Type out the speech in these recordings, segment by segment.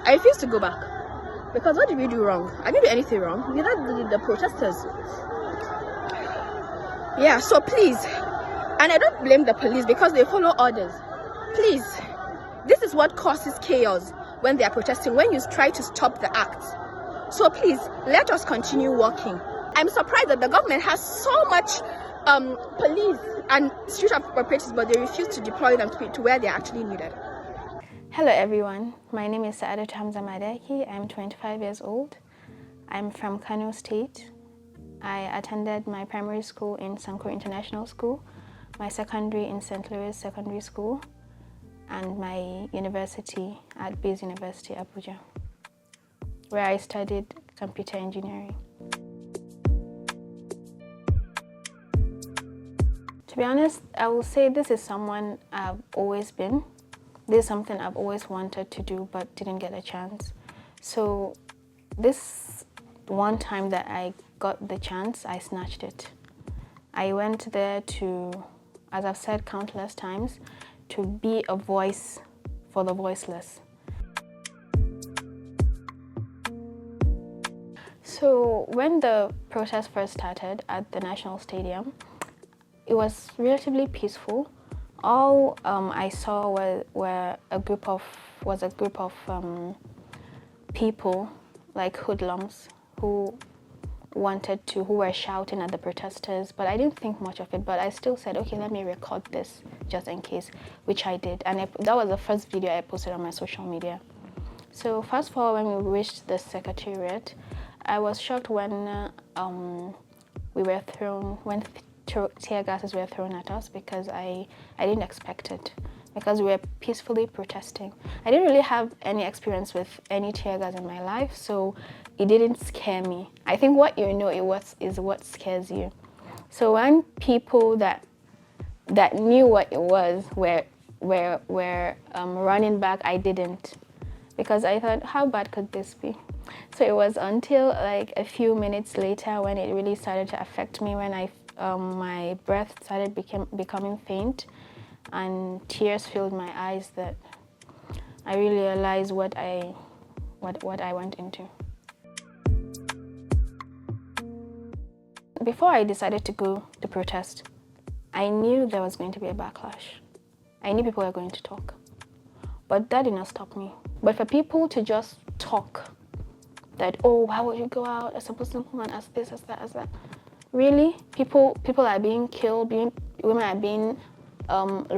I refuse to go back. Because what did we do wrong? I didn't do anything wrong. We are the protesters. Yeah, so please, and I don't blame the police because they follow orders. Please, this is what causes chaos when they are protesting, when you try to stop the act. So please, let us continue working. I'm surprised that the government has so much police and street operators, but they refuse to deploy them to where they're actually needed. Hello everyone, my name is Saadatu Madaki. I'm 25 years old. I'm from Kano State. I attended my primary school in Sanko International School, my secondary in St. Louis Secondary School, and my university at Biz University, Abuja, where I studied computer engineering. To be honest, I will say this is someone I've always been. This is something I've always wanted to do but didn't get a chance. So this one time that I got the chance, I snatched it. I went there to, as I've said countless times, to be a voice for the voiceless. So when the protest first started at the National Stadium, it was relatively peaceful. All I saw was a group of people, like hoodlums, who were shouting at the protesters, but I didn't think much of it. But I still said, okay, let me record this just in case, which I did, and that was the first video I posted on my social media. So fast forward, when we reached the secretariat, I was shocked when tear gases were thrown at us, because I didn't expect it, because we were peacefully protesting. I didn't really have any experience with any tear gas in my life, so it didn't scare me. I think what you know is what scares you. So when people that knew what it was were running back, I didn't, because I thought, how bad could this be? So it was until like a few minutes later when it really started to affect me, when my breath started becoming faint and tears filled my eyes, that I really realized what I went into. Before I decided to go to protest, I knew there was going to be a backlash. I knew people were going to talk, but that did not stop me. But for people to just talk that, oh, why would you go out as a Muslim woman, as this, as that, as that? Really, people are being killed, women are being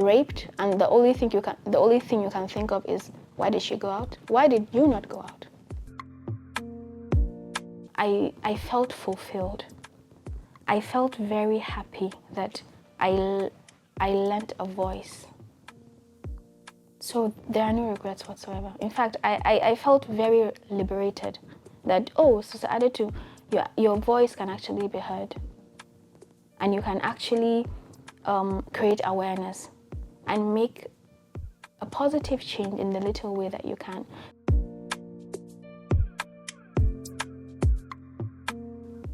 raped, and the only thing you can think of is, why did she go out? Why did you not go out? I felt fulfilled. I felt very happy that I lent a voice. So there are no regrets whatsoever. In fact, I felt very liberated that, oh, so Saadatu, your voice can actually be heard, and you can actually create awareness and make a positive change in the little way that you can.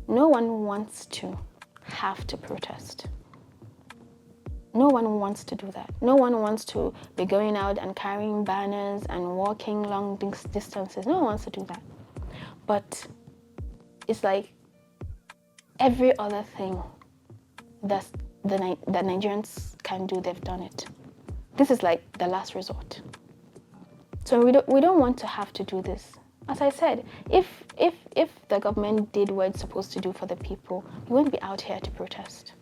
No one wants to have to protest. No one wants to do that. No one wants to be going out and carrying banners and walking long distances. No one wants to do that. But it's like every other thing that Nigerians can do, they've done it. This is like the last resort. So we don't want to have to do this. As I said, if the government did what it's supposed to do for the people, we wouldn't be out here to protest.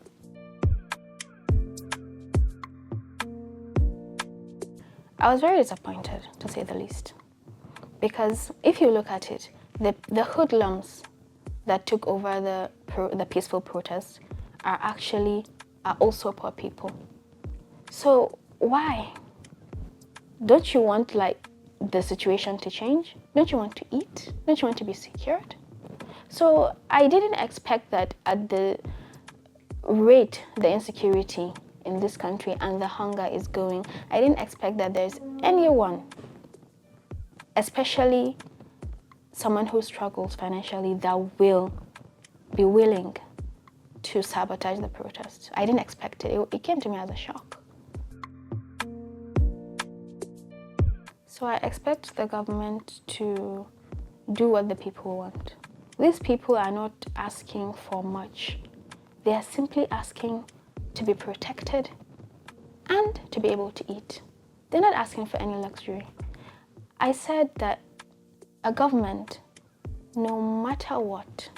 I was very disappointed, to say the least, because if you look at it, the hoodlums that took over the peaceful protests are also poor people. So why? Don't you want the situation to change? Don't you want to eat? Don't you want to be secured? So I didn't expect that at the rate the insecurity in this country and the hunger is going, I didn't expect that there's anyone, especially someone who struggles financially, that will be willing to sabotage the protest. I didn't expect it. It came to me as a shock. So I expect the government to do what the people want. These people are not asking for much. They are simply asking to be protected and to be able to eat. They're not asking for any luxury. I said that a government, no matter what,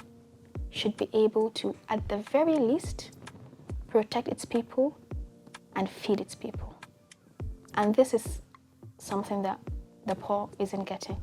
should be able to, at the very least, protect its people and feed its people. And this is something that the poor isn't getting.